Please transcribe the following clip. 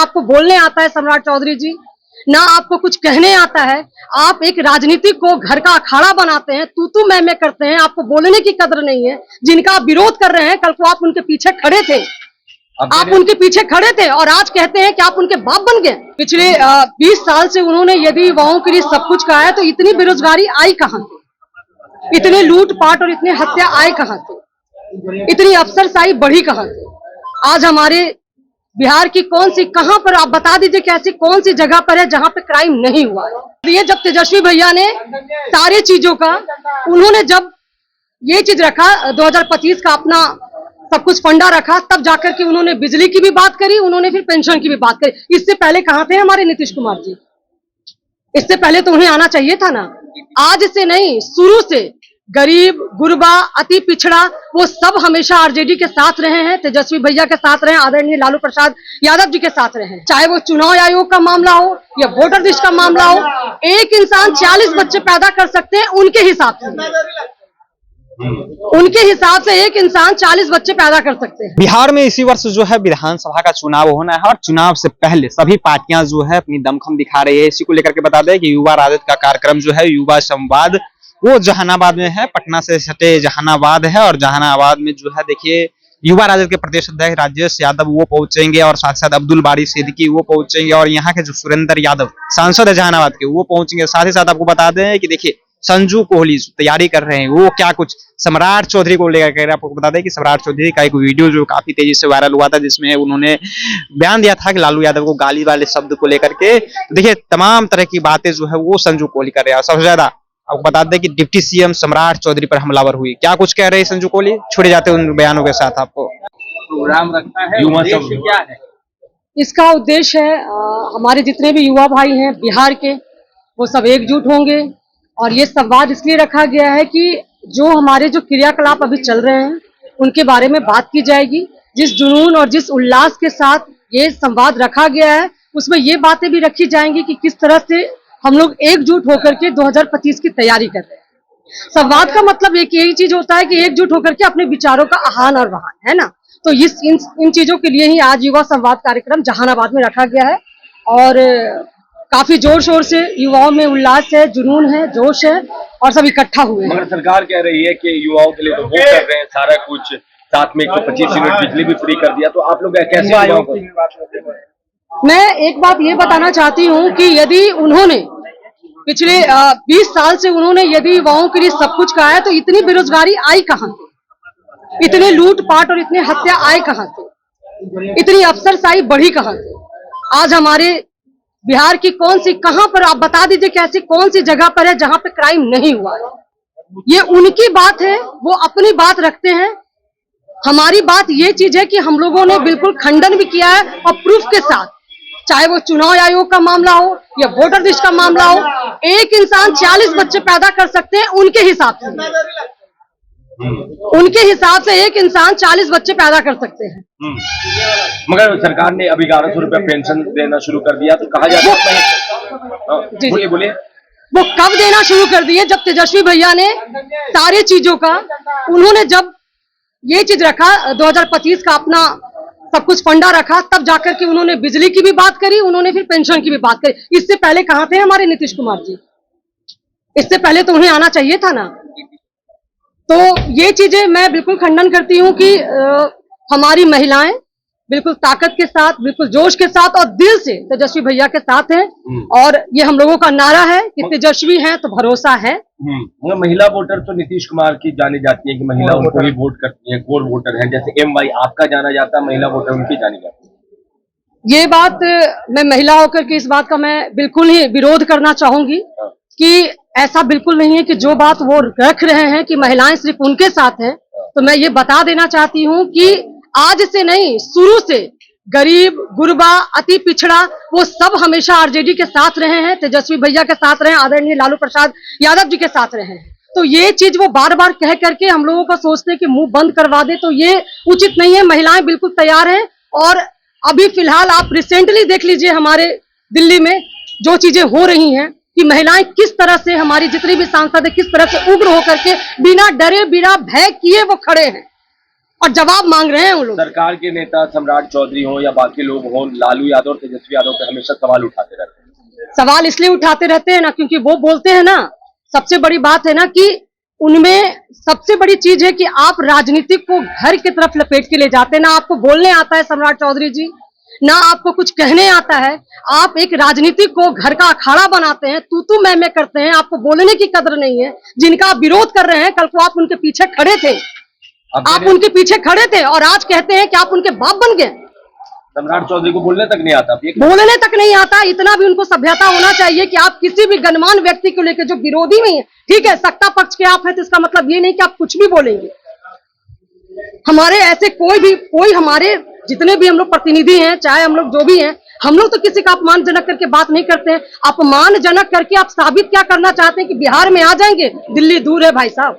आपको बोलने आता है सम्राट चौधरी जी, ना आपको कुछ कहने आता है। आप एक राजनीति को घर का अखाड़ा बनाते हैं, तू मैं करते हैं, आपको बोलने की कदर नहीं है। जिनका आप विरोध कर रहे हैं, कल को आप उनके पीछे खड़े थे, आप उनके पीछे खड़े थे और आज कहते हैं कि आप उनके बाप बन गए। पिछले 20 साल से उन्होंने यदि युवाओं के लिए सब कुछ कहा है, तो इतनी बेरोजगारी आई कहां से, इतने लूटपाट और इतने हत्या आए कहां से, इतनी अफसरशाही बढ़ी कहां से। आज हमारे बिहार की कौन सी, कहां पर आप बता दीजिए कि ऐसी कौन सी जगह पर है जहां पे क्राइम नहीं हुआ है। ये जब तेजस्वी भैया ने सारी चीजों का, उन्होंने जब ये चीज रखा 2025 का अपना सब कुछ फंडा रखा, तब जाकर के उन्होंने बिजली की भी बात करी, उन्होंने फिर पेंशन की भी बात करी। इससे पहले कहां थे हमारे नीतीश कुमार जी? इससे पहले तो उन्हें आना चाहिए था ना। आज से नहीं, शुरू से गरीब, गुरबा, अति पिछड़ा, वो सब हमेशा आरजेडी के साथ रहे हैं, तेजस्वी भैया के साथ रहे हैं, आदरणीय लालू प्रसाद यादव जी के साथ रहे हैं। चाहे वो चुनाव आयोग का मामला हो या वोटर लिस्ट का मामला हो, एक इंसान 40 बच्चे पैदा कर सकते हैं उनके हिसाब से, उनके हिसाब से एक इंसान 40 बच्चे पैदा कर सकते हैं। बिहार में इसी वर्ष जो है विधानसभा का चुनाव होना है और चुनाव से पहले सभी पार्टियां जो है अपनी दमखम दिखा रही है। इसी को लेकर के बता दें कि युवा राजद का कार्यक्रम जो है युवा संवाद, वो जहानाबाद में है, पटना से सटे जहानाबाद है। और जहानाबाद में जो है देखिए युवा राजद के प्रदेश अध्यक्ष राजेश यादव वो पहुंचेंगे और साथ साथ अब्दुल बारी सिद्दीकी वो पहुंचेंगे और यहाँ के जो सुरेंद्र यादव सांसद है जहानाबाद के वो पहुंचेंगे। साथ ही साथ आपको बता दें कि देखिए संजू कोहली तैयारी कर रहे हैं, वो क्या कुछ सम्राट चौधरी को लेकर के आपको बता दें कि सम्राट चौधरी का एक वीडियो जो काफी तेजी से वायरल हुआ था, जिसमें उन्होंने बयान दिया था कि लालू यादव को गाली वाले शब्द को लेकर के। देखिए तमाम तरह की बातें जो है वो संजू कोहली कर रहे हैं। सबसे ज्यादा आपको बता दें कि डिप्टी सीएम सम्राट चौधरी पर हमलावर हुई, क्या कुछ कह रहे हैं संजू कोहली, छुड़े जाते उन बयानों के साथ। आपको प्रोग्राम रखना है, उद्देश्य क्या है इसका? उद्देश्य है हमारे जितने भी युवा भाई हैं बिहार के, वो सब एकजुट होंगे। और ये संवाद इसलिए रखा गया है कि जो हमारे जो क्रियाकलाप अभी चल रहे हैं उनके बारे में बात की जाएगी। जिस जुनून और जिस उल्लास के साथ ये संवाद रखा गया है, उसमें ये बातें भी रखी जाएंगी कि किस तरह से हम लोग एकजुट होकर के 2025 की तैयारी कर रहे हैं। संवाद का मतलब एक यही चीज होता है कि एकजुट होकर के अपने विचारों का आहान और बहान, है ना। तो इन चीजों के लिए ही आज युवा संवाद कार्यक्रम जहानाबाद में रखा गया है और काफी जोर शोर से युवाओं में उल्लास है, जुनून है, जोश है और सब इकट्ठा हुए हैं। मगर सरकार कह रही है कि युवाओं के लिए तो वो कर रहे हैं सारा कुछ, साथ में 125 यूनिट बिजली भी फ्री कर दिया, तो आप लोग कैसे युवाओं को? मैं एक बात ये बताना चाहती हूँ कि यदि उन्होंने पिछले 20 साल से उन्होंने यदि युवाओं के लिए सब कुछ कहा है, तो इतनी बेरोजगारी आई कहां से, इतने लूटपाट और इतने हत्या आए कहां से, इतनी अफसरशाही बढ़ी कहां से। आज हमारे बिहार की कौन सी, कहां पर आप बता दीजिए कि ऐसी कौन सी जगह पर है जहां पे क्राइम नहीं हुआ है। ये उनकी बात है, वो अपनी बात रखते हैं। हमारी बात ये चीज है कि हम लोगों ने बिल्कुल खंडन भी किया है और प्रूफ के साथ, चाहे वो चुनाव आयोग का मामला हो या वोटर लिस्ट का मामला हो, एक इंसान 40 बच्चे पैदा कर सकते हैं उनके हिसाब से, उनके हिसाब से एक इंसान 40 बच्चे पैदा कर सकते हैं। मगर सरकार ने अभी 1100 रुपया पेंशन देना शुरू कर दिया, तो कहा जाता है बोलिए वो कब देना शुरू कर दिए? जब तेजस्वी भैया ने सारी चीजों का, उन्होंने जब ये चीज रखा 2025 का अपना सब कुछ फंडा रखा, तब जाकर के उन्होंने बिजली की भी बात करी, उन्होंने फिर पेंशन की भी बात करी। इससे पहले कहां थे हमारे नीतीश कुमार जी? इससे पहले तो उन्हें आना चाहिए था ना। तो ये चीजें मैं बिल्कुल खंडन करती हूँ कि हमारी महिलाएं बिल्कुल ताकत के साथ, बिल्कुल जोश के साथ और दिल से तेजस्वी भैया के साथ हैं। और ये हम लोगों का नारा है कि तेजस्वी हैं तो भरोसा है। मगर महिला वोटर तो नीतीश कुमार की जानी जाती है कि महिला उनको ही वोट करती है, कोर वोटर है, जैसे MY आपका जाना जाता है, महिला वोटर उनकी जानी जाती है। ये बात मैं महिला होकर के इस बात का मैं बिल्कुल ही विरोध करना चाहूंगी कि ऐसा बिल्कुल नहीं है कि जो बात वो रख रहे हैं कि महिलाएं सिर्फ उनके साथ हैं। तो मैं ये बता देना चाहती हूँ कि आज से नहीं, शुरू से गरीब, गुरबा, अति पिछड़ा, वो सब हमेशा आरजेडी के साथ रहे हैं, तेजस्वी भैया के साथ रहे हैं, आदरणीय लालू प्रसाद यादव जी के साथ रहे हैं। तो ये चीज वो बार बार कह करके हम लोगों को सोचते कि मुंह बंद करवा दे, तो ये उचित नहीं है। महिलाएं बिल्कुल तैयार हैं और अभी फिलहाल आप रिसेंटली देख लीजिए हमारे दिल्ली में जो चीजें हो रही हैं कि महिलाएं किस तरह से, हमारी जितनी भी सांसद है किस तरह से उग्र होकर के बिना डरे बिना भय किए वो खड़े हैं। और जवाब मांग रहे हैं उन लोग। सरकार के नेता सम्राट चौधरी हो या बाकी लोग हों, लालू यादव और तेजस्वी यादव पे हमेशा सवाल उठाते रहते हैं। सवाल इसलिए उठाते रहते हैं ना क्योंकि वो बोलते हैं ना, सबसे बड़ी बात है ना कि उनमें सबसे बड़ी चीज है कि आप राजनीति को घर की तरफ लपेट के ले जाते हैं। ना आपको बोलने आता है सम्राट चौधरी जी, ना आपको कुछ कहने आता है। आप एक राजनीति को घर का अखाड़ा बनाते हैं, तू मैं करते हैं, आपको बोलने की कदर नहीं है। जिनका आप विरोध कर रहे हैं, कल को आप उनके पीछे खड़े थे, आप उनके पीछे खड़े थे और आज कहते हैं कि आप उनके बाप बन गए। सम्राट चौधरी को बोलने तक नहीं आता, बोलने तक नहीं आता। इतना भी उनको सभ्यता होना चाहिए कि आप किसी भी गणमान्य व्यक्ति को लेकर जो विरोधी नहीं है, ठीक है सत्ता पक्ष के आप हैं तो इसका मतलब ये नहीं कि आप कुछ भी बोलेंगे। हमारे ऐसे कोई हमारे जितने भी हम लोग प्रतिनिधि हैं, चाहे हम लोग जो भी हैं, हम लोग तो किसी का अपमानजनक करके बात नहीं करते हैं। अपमानजनक करके आप साबित क्या करना चाहते हैं कि बिहार में आ जाएंगे? दिल्ली दूर है भाई साहब।